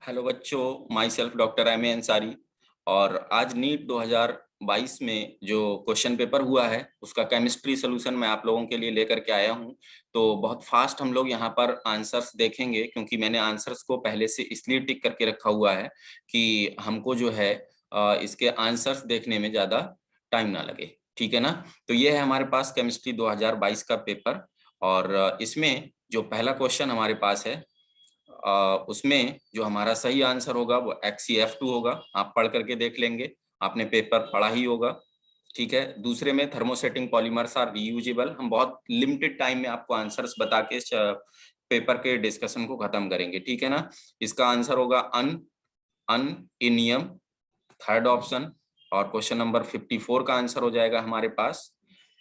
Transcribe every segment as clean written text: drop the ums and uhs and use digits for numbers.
Hello बच्चों, myself doctor M A Ansari. और आज नीट 2022 में जो क्वेश्चन पेपर हुआ है उसका केमिस्ट्री सोल्यूशन मैं आप लोगों के लिए लेकर के आया हूं। तो बहुत फास्ट हम लोग यहाँ पर आंसर्स देखेंगे, क्योंकि मैंने आंसर्स को पहले से इसलिए टिक करके रखा हुआ है कि हमको जो है इसके आंसर्स देखने में ज़्यादा टाइम ना लगे। ठीक है ना। तो ये है हमारे पास केमिस्ट्री 2022 का पेपर। और इसमें जो पहला क्वेश्चन हमारे पास है उसमें जो हमारा सही आंसर होगा वो XCF2 होगा। आप पढ़ करके देख लेंगे, आपने पेपर पढ़ा ही होगा। ठीक है। दूसरे में थर्मोसेटिंग पॉलीमर्स आर रीयूजेबल। हम बहुत लिमिटेड टाइम में आपको आंसर्स बता के पेपर के डिस्कशन को खत्म करेंगे। ठीक है ना। इसका आंसर होगा अनइनियम, थर्ड ऑप्शन। और क्वेश्चन नंबर 54 का आंसर हो जाएगा हमारे पास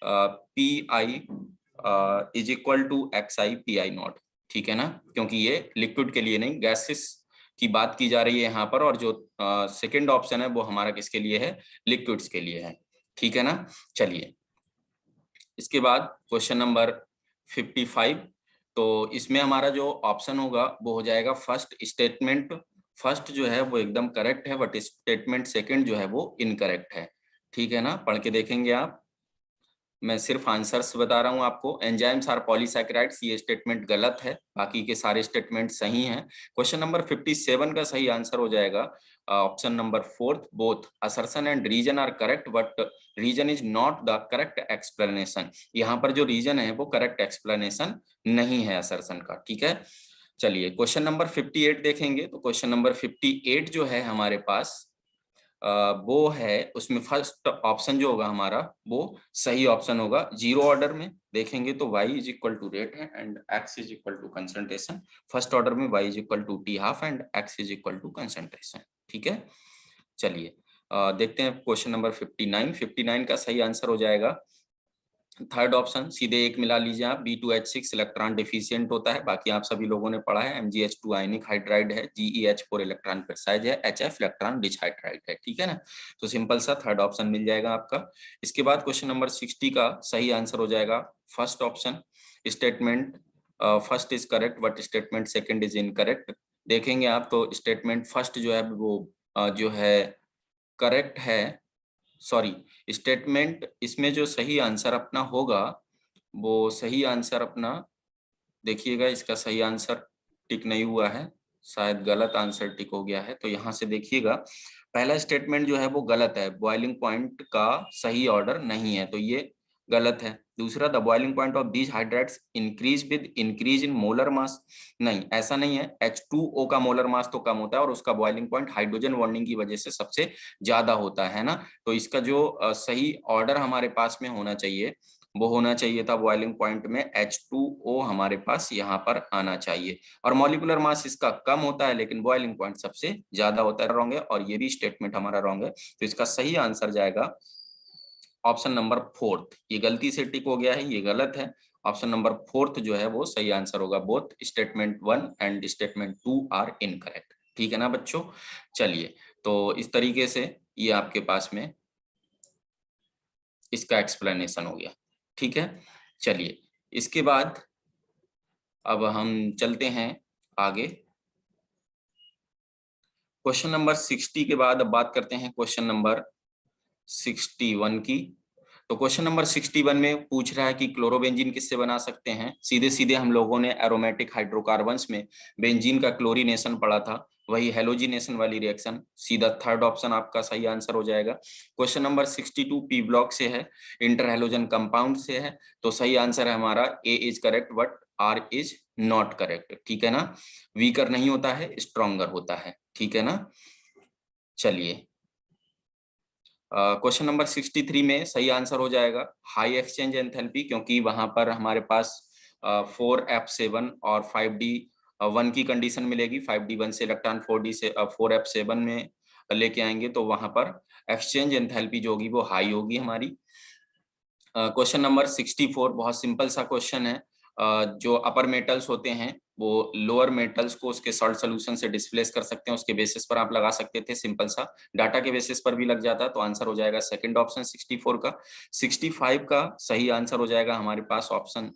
PI is equal to XI PI naught. ठीक है ना, क्योंकि ये लिक्विड के लिए नहीं, गैसेस की बात की जा रही है यहाँ पर। और जो सेकंड ऑप्शन है वो हमारा किसके लिए है? लिक्विड्स के लिए है। ठीक है ना। चलिए, इसके बाद क्वेश्चन नंबर 55। तो इसमें हमारा जो ऑप्शन होगा वो हो जाएगा फर्स्ट स्टेटमेंट। फर्स्ट जो है वो एकदम करेक्ट है, बट स्टेटमेंट सेकंड जो है वो इनकरेक्ट है। ठीक है ना, पढ़ के देखेंगे आप। मैं सिर्फ आंसर्स बता रहा हूं आपको। एंजाइम्स आर पॉलीसैकेराइड्स, ये स्टेटमेंट गलत है, बाकी के सारे स्टेटमेंट सही हैं। क्वेश्चन नंबर 57 का सही आंसर हो जाएगा option number 4, both assertion and reason are correct but reason is not the correct explanation. यहाँ पर जो रीजन है वो करेक्ट एक्सप्लेनेशन नहीं है असर्शन का। ठीक है। चलिए, क्वेश्चन नंबर 58 देखेंगे। तो क्वेश्चन नंबर 58 जो है हमारे पास वो है, उसमें फर्स्ट ऑप्शन जो होगा हमारा वो सही ऑप्शन होगा। जीरो ऑर्डर में देखेंगे तो y is equal to rate है and x is equal to concentration. First order में y is equal to t half and x is equal to concentration. ठीक है। चलिए, देखते हैं क्वेश्चन नंबर 59। 59 का सही आंसर हो जाएगा थर्ड ऑप्शन। सीधे एक मिला लीजिए आप। B2H6 इलेक्ट्रॉन डिफिशियंट होता है, बाकी आप सभी लोगों ने पढ़ा है। MgH2 आयनिक हाइड्राइड है, GeH4 इलेक्ट्रॉन प्रिसाइज है, HF इलेक्ट्रॉन रिच हाइड्राइड है। ठीक है ना। तो सिंपल सा थर्ड ऑप्शन मिल जाएगा आपका। इसके बाद क्वेश्चन नंबर 60 का सही आंसर हो जाएगा first option. Statement first is correct but statement second is incorrect. देखेंगे आप तो स्टेटमेंट फर्स्ट जो है वो जो है करेक्ट है। सॉरी, स्टेटमेंट इसमें जो सही आंसर अपना होगा वो सही आंसर अपना, देखिएगा इसका सही आंसर टिक नहीं हुआ है, शायद गलत आंसर टिक हो गया है। तो यहाँ से देखिएगा, पहला स्टेटमेंट जो है वो गलत है, बॉइलिंग पॉइंट का सही ऑर्डर नहीं है, तो ये गलत है। दूसरा, the boiling point of these hydrides increase with increase in molar mass. नहीं, ऐसा नहीं है। H2O का मोलर मास तो कम होता है और उसका बॉइलिंग पॉइंट हाइड्रोजन बॉन्डिंग की वजह से सबसे ज्यादा होता है ना। तो इसका जो सही ऑर्डर हमारे पास में होना चाहिए वो होना चाहिए था बॉइलिंग पॉइंट में H2O हमारे पास यहाँ पर आना चाहिए। और मॉलिक्यूलर मास इसका कम होता है लेकिन बॉइलिंग पॉइंट सबसे ज्यादा होता है। रॉन्ग है, और ये भी स्टेटमेंट हमारा रॉन्ग है। तो इसका सही आंसर जाएगा ऑप्शन नंबर 4। ये गलती से टिक हो गया है, ये गलत है। ऑप्शन नंबर 4 जो है वो सही आंसर होगा। Both statement 1 and statement 2 are incorrect. ठीक है ना बच्चों। चलिए, तो इस तरीके से ये आपके पास में इसका एक्सप्लेनेशन हो गया। ठीक है। चलिए, इसके बाद अब हम चलते हैं आगे। क्वेश्चन नंबर 60 के बाद अब बात करते हैं क्वेश्चन नंबर 61 की। तो क्वेश्चन नंबर 61 में पूछ रहा है कि क्लोरोबेंजीन किससे बना सकते हैं। सीधे सीधे हम लोगों ने एरोमेटिक हाइड्रोकार्बन्स में बेंजीन का क्लोरीनेशन पढ़ा था, वही हेलोजिनेशन वाली रिएक्शन। सीधा थर्ड ऑप्शन आपका सही आंसर हो जाएगा। क्वेश्चन नंबर 62 पी ब्लॉक से है, इंटर हेलोजन कंपाउंड से है। तो सही आंसर है हमारा A is correct but R is not correct. ठीक है ना। वीकर नहीं होता है, स्ट्रॉन्गर होता है। ठीक है ना। चलिए, क्वेश्चन नंबर 63 में सही आंसर हो जाएगा हाई एक्सचेंज एंथैल्पी, क्योंकि वहां पर हमारे पास 4f7 और 5d1 की कंडीशन मिलेगी। 5d1 से इलेक्ट्रॉन 4d से 4f7 में लेके आएंगे, तो वहां पर एक्सचेंज एंथैल्पी जो होगी वो हाई होगी हमारी। क्वेश्चन नंबर 64 बहुत सिंपल सा क्वेश्चन है। जो अपर मेटल्स होते हैं वो लोअर मेटल्स को उसके सॉल्ट सोल्यूशन से डिस्प्लेस कर सकते हैं, उसके बेसिस पर आप लगा सकते थे। सिंपल सा डाटा के बेसिस पर भी लग जाता है। तो आंसर हो जाएगा सेकंड ऑप्शन 64 का। 65 का सही आंसर हो जाएगा हमारे पास option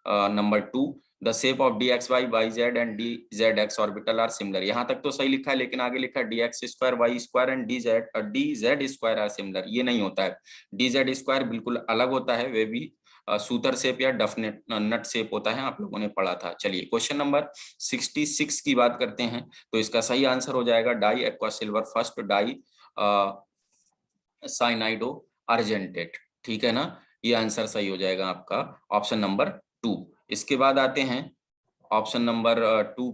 number 2 the shape of dxy yz and dzx orbital are similar. यहाँ तक तो सही लिखा है, लेकिन आगे लिखा है dx square y square and dz square are similar. ये नहीं होता है, dz स्क्वायर बिल्कुल अलग होता है, वे भी सूतर शेप या डफनेट नट शेप होता है, आप लोगों ने पढ़ा था। चलिए क्वेश्चन नंबर 66 की बात करते हैं, तो इसका सही आंसर हो जाएगा di aqua silver first di cyanido argentate. ठीक है ना, ये आंसर सही हो जाएगा आपका ऑप्शन नंबर 2। इसके बाद आते हैं ऑप्शन नंबर 2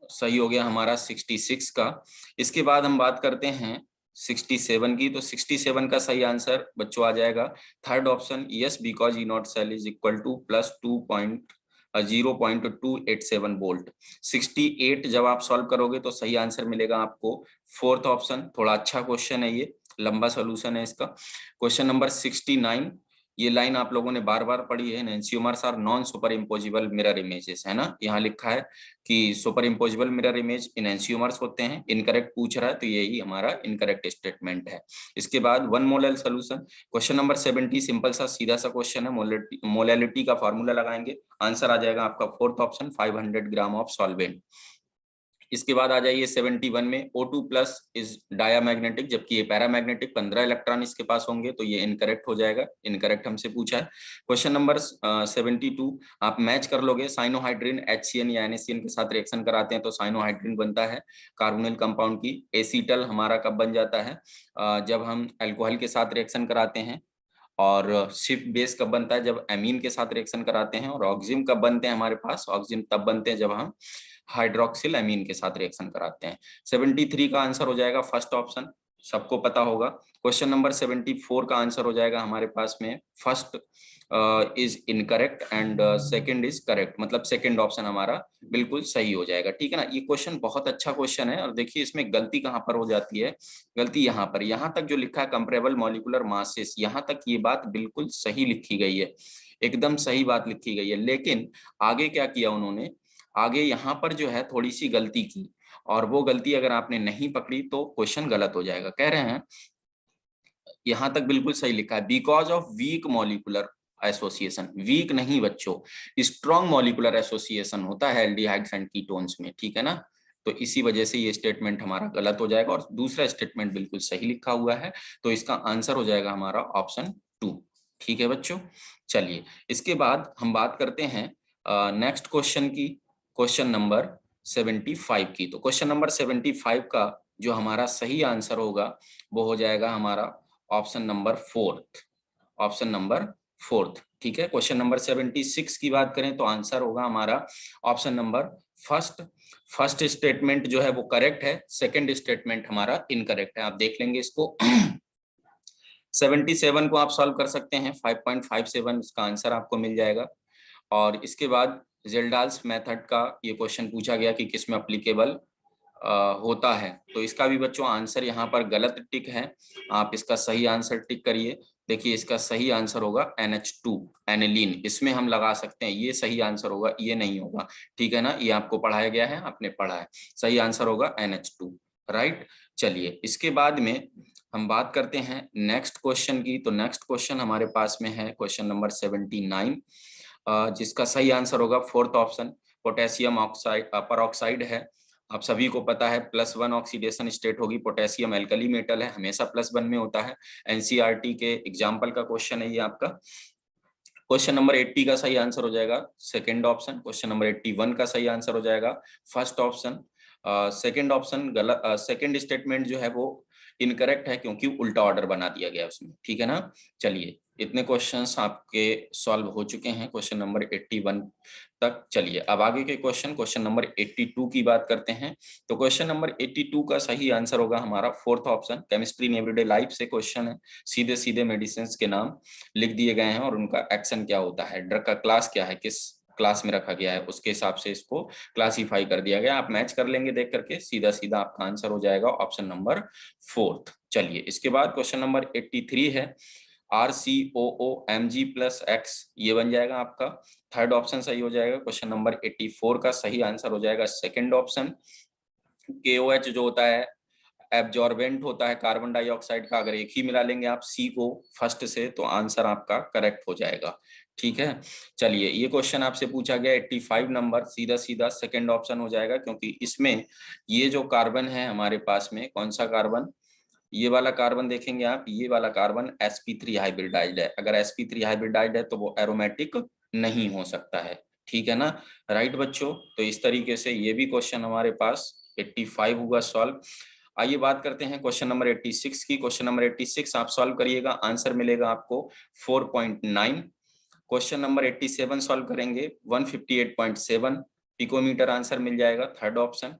सही हो गया हमारा 66 का। इसके बाद हम बात करते हैं 67 की, तो 67 का सही आंसर बच्चों आ जाएगा third option, yes because E naught cell is equal to plus 0.287 volt. 68 जब आप सॉल्व करोगे तो सही आंसर मिलेगा आपको फोर्थ ऑप्शन। थोड़ा अच्छा क्वेश्चन है, ये लंबा सोल्यूशन है इसका। क्वेश्चन नंबर 69, ये लाइन आप लोगों ने बार बार पढ़ी है, enantiomers are non super imposable mirror images, है ना। यहाँ लिखा है कि super imposable mirror image enantiomers होते हैं, इनकरेक्ट पूछ रहा है, तो यही हमारा इनकरेक्ट स्टेटमेंट है। इसके बाद one molal solution, question number 70 simple सा सीधा सा क्वेश्चन है, मोलैलिटी का फॉर्मूला लगाएंगे, आंसर आ जाएगा आपका fourth option 500 gram of solvent. इसके बाद आ जाइए 71 में O2 प्लस इज डायामैग्नेटिक, जबकि ये पैरामैग्नेटिक, 15 इलेक्ट्रॉन इसके पास होंगे, तो ये इनकरेक्ट हो जाएगा, इनकरेक्ट हमसे पूछा है। क्वेश्चन नंबर 72 आप मैच कर लोगे, साइनोहाइड्रिन HCN या NaCN के साथ रिएक्शन कराते हैं तो साइनोहाइड्रिन बनता है कार्बोनिल कंपाउंड की। एसीटल हमारा कब बन जाता है, जब हम अल्कोहल के साथ रिएक्शन कराते हैं। और शिफ्ट बेस कब बनता है, जब एमीन के साथ रिएक्शन कराते हैं। और ऑक्सिजन कब बनते हैं हमारे पास, ऑक्सिजन तब बनते हैं जब हम हाइड्रोक्सिल एमीन के साथ रिएक्शन कराते हैं। 73 का आंसर हो जाएगा फर्स्ट ऑप्शन, सबको पता होगा। क्वेश्चन नंबर 74 का आंसर हो जाएगा हमारे पास में first is incorrect and second is correct, मतलब सेकंड ऑप्शन हमारा बिल्कुल सही हो जाएगा। ठीक है ना, ये क्वेश्चन बहुत अच्छा क्वेश्चन है। और देखिए इसमें गलती कहाँ पर हो जाती है, गलती यहाँ पर, यहाँ तक जो लिखा है कंपेरेबल मॉलिक्यूलर मासेस, यहाँ तक ये बात बिल्कुल सही लिखी गई है, एकदम सही बात लिखी गई है। लेकिन आगे क्या किया उन्होंने, आगे यहाँ पर जो है थोड़ी सी गलती की, और वो गलती अगर आपने नहीं पकड़ी तो क्वेश्चन गलत हो जाएगा। कह रहे हैं यहाँ तक बिल्कुल सही लिखा है, because of weak molecular association, weak नहीं बच्चों, स्ट्रॉन्ग मॉलिक्यूलर एसोसिएशन होता है एल्डिहाइड्स एंड कीटोन्स में। ठीक है ना, तो इसी वजह से ये स्टेटमेंट हमारा गलत हो जाएगा, और दूसरा स्टेटमेंट बिल्कुल सही लिखा हुआ है, तो इसका आंसर हो जाएगा हमारा ऑप्शन 2। ठीक है बच्चों, चलिए इसके बाद हम बात करते हैं नेक्स्ट क्वेश्चन की, क्वेश्चन नंबर 75 की। तो क्वेश्चन नंबर 75 का जो हमारा सही आंसर होगा वो हो जाएगा हमारा option number fourth, option number fourth. ठीक है, क्वेश्चन नंबर 76 की बात करें तो आंसर होगा हमारा option number first. First statement जो है वो करेक्ट है, सेकंड स्टेटमेंट हमारा इनकरेक्ट है, आप देख लेंगे इसको। 77 को आप सॉल्व कर सकते हैं, 5.57 इसका आंसर आपको मिल जाएगा। और इसके बाद जेल्डाल्स मेथड का ये क्वेश्चन पूछा गया कि किसमें एप्लीकेबल होता है, तो इसका भी बच्चों आंसर यहाँ पर गलत टिक है, आप इसका सही आंसर टिक करिए। देखिए इसका सही आंसर होगा NH2 एनिलीन, इसमें हम लगा सकते हैं, ये सही आंसर होगा, ये नहीं होगा। ठीक है ना, ये आपको पढ़ाया गया है, आपने पढ़ा है, सही आंसर होगा NH2, राइट। चलिए इसके बाद में हम बात करते हैं नेक्स्ट क्वेश्चन की। तो नेक्स्ट क्वेश्चन हमारे पास में है क्वेश्चन नंबर 79, जिसका सही आंसर होगा fourth option, potassium oxide peroxide है। आप सभी को पता है +1 ऑक्सीडेशन स्टेट होगी, पोटेशियम एल्कली मेटल है, हमेशा +1 में होता है। एनसीईआरटी के एग्जाम्पल का क्वेश्चन है ये आपका। क्वेश्चन नंबर 80 का सही आंसर हो जाएगा सेकंड ऑप्शन, क्वेश्चन नंबर 81 का सही आंसर हो जाएगा फर्स्ट ऑप्शन। सेकंड ऑप्शन गलत, सेकंड स्टेटमेंट जो है वो इनकरेक्ट है, क्योंकि उल्टा ऑर्डर बना दिया गया उसमें। ठीक है ना, चलिए इतने क्वेश्चंस आपके सॉल्व हो चुके हैं क्वेश्चन नंबर 81 तक। चलिए अब आगे के क्वेश्चन, क्वेश्चन नंबर 82 की बात करते हैं। तो क्वेश्चन नंबर 82 का सही आंसर होगा हमारा fourth option, chemistry in everyday life से क्वेश्चन है, सीधे सीधे मेडिसिन के नाम लिख दिए गए हैं और उनका एक्शन क्या होता है, ड्रग का क्लास क्या है, किस क्लास में रखा गया है, उसके हिसाब से इसको क्लासिफाई कर दिया गया। आप मैच कर लेंगे देख करके, सीधा सीधा आपका आंसर हो जाएगा ऑप्शन नंबर फोर्थ। चलिए इसके बाद क्वेश्चन नंबर 83 है, RCOOMg+X, ये बन जाएगा आपका थर्ड ऑप्शन सही हो जाएगा। क्वेश्चन नंबर 84 का सही आंसर हो जाएगा सेकंड ऑप्शन। KOH जो होता है एब्जॉर्बेंट होता है कार्बन डाइऑक्साइड का, अगर एक ही मिला लेंगे आप C को फर्स्ट से तो आंसर आपका करेक्ट हो जाएगा। ठीक है। चलिए, ये क्वेश्चन आपसे पूछा गया 85 नंबर, सीधा सीधा सेकंड ऑप्शन हो जाएगा, क्योंकि इसमें ये जो कार्बन है हमारे पास में, कौन सा कार्बन, ये वाला कार्बन देखेंगे आप, ये वाला कार्बन sp3 हाइब्रिडाइज्ड है। अगर sp3 हाइब्रिडाइज्ड है तो वो एरोमेटिक नहीं हो सकता है, ठीक है ना। राइट बच्चों, तो इस तरीके से ये भी क्वेश्चन हमारे पास 85 हुआ सॉल्व। आइए बात करते हैं क्वेश्चन नंबर 86 की। क्वेश्चन नंबर 86 आप सॉल्व करिएगा, आंसर मिलेगा आपको 4.9। क्वेश्चन नंबर 87 सॉल्व करेंगे 158.7 पिकोमीटर आंसर मिल जाएगा, थर्ड ऑप्शन।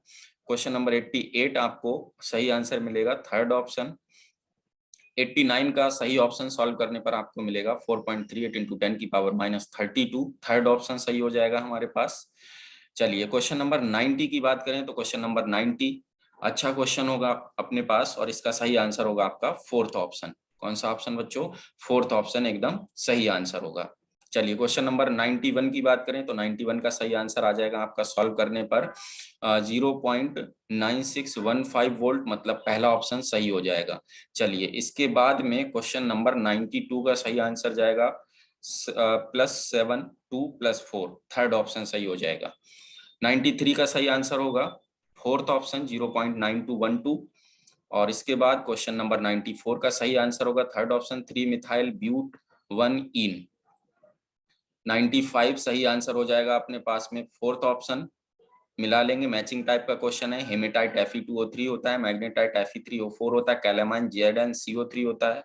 क्वेश्चन नंबर 88 आपको सही आंसर मिलेगा, थर्ड ऑप्शन। 89 का सही ऑप्शन सॉल्व करने पर आपको मिलेगा 4.38 इंटू 10 की पावर -32, थर्ड ऑप्शन सही हो जाएगा हमारे पास। चलिए, क्वेश्चन नंबर 90 की बात करें तो क्वेश्चन नंबर 90 अच्छा क्वेश्चन होगा अपने पास, और इसका सही आंसर होगा आपका फोर्थ ऑप्शन। कौन सा ऑप्शन बच्चों, फोर्थ ऑप्शन एकदम सही आंसर होगा। चलिए, क्वेश्चन नंबर 91 की बात करें तो 91 का सही आंसर आ जाएगा आपका सॉल्व करने पर 0.9615 वोल्ट, मतलब पहला ऑप्शन सही हो जाएगा। चलिए, इसके बाद में क्वेश्चन नंबर 92 का सही आंसर जाएगा +7 2 +4, थर्ड ऑप्शन सही हो जाएगा। 93 का सही आंसर होगा फोर्थ ऑप्शन 0.9212, और इसके बाद क्वेश्चन नंबर 94 का सही आंसर होगा थर्ड ऑप्शन 3 मिथाइल ब्यूट 1 इन। 95 सही आंसर हो जाएगा अपने पास में फोर्थ ऑप्शन, मिला लेंगे, मैचिंग टाइप का क्वेश्चन है। हेमेटाइट Fe2O3 होता है, मैग्नेटाइट Fe3O4 होता है, कैलामाइन ZnCO3 होता है,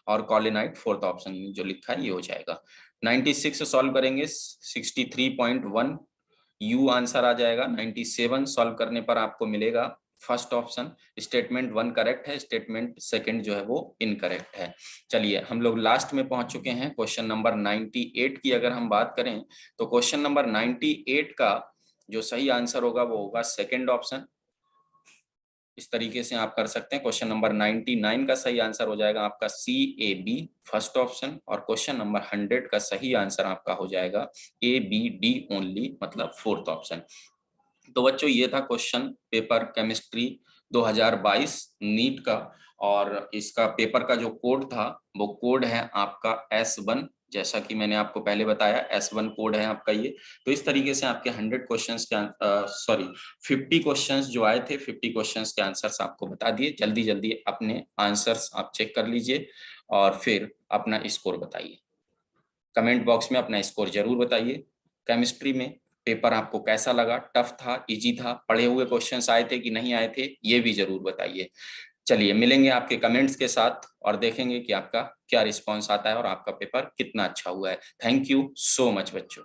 और कॉलिनाइट फोर्थ ऑप्शन जो लिखा है ये हो जाएगा। 96 सॉल्व करेंगे 63.1 यू आंसर आ जाएगा। 97 सॉल्व करने पर आपको मिलेगा फर्स्ट ऑप्शन। स्टेटमेंट 1 करेक्ट है, स्टेटमेंट सेकंड जो है वो इनकरेक्ट है। चलिए, हम लोग लास्ट में पहुंच चुके हैं। क्वेश्चन नंबर 98 की अगर हम बात करें तो क्वेश्चन नंबर 98 का जो सही आंसर होगा वो होगा सेकंड ऑप्शन। इस तरीके से आप कर सकते हैं। क्वेश्चन नंबर 99 का सही आंसर हो जाएगा आपका CAB फर्स्ट ऑप्शन, और क्वेश्चन नंबर 100 का सही आंसर आपका हो जाएगा ABD ओनली, मतलब फोर्थ ऑप्शन। तो बच्चों, ये था क्वेश्चन पेपर केमिस्ट्री 2022 नीट का, और इसका पेपर का जो कोड था वो कोड है आपका S1, जैसा कि मैंने आपको पहले बताया S1 कोड है आपका ये। तो इस तरीके से आपके 100 क्वेश्चंस के 50 क्वेश्चंस जो आए थे, 50 क्वेश्चंस के आंसर्स आपको बता दिए। जल्दी जल्दी अपने आंसर्स आप चेक कर लीजिए और फिर अपना स्कोर बताइए। कमेंट बॉक्स में अपना स्कोर जरूर बताइए। केमिस्ट्री में पेपर आपको कैसा लगा, टफ था, इजी था, पढ़े हुए क्वेश्चंस आए थे कि नहीं आए थे, ये भी जरूर बताइए। चलिए, मिलेंगे आपके कमेंट्स के साथ और देखेंगे कि आपका क्या रिस्पॉन्स आता है और आपका पेपर कितना अच्छा हुआ है। थैंक यू सो मच बच्चों।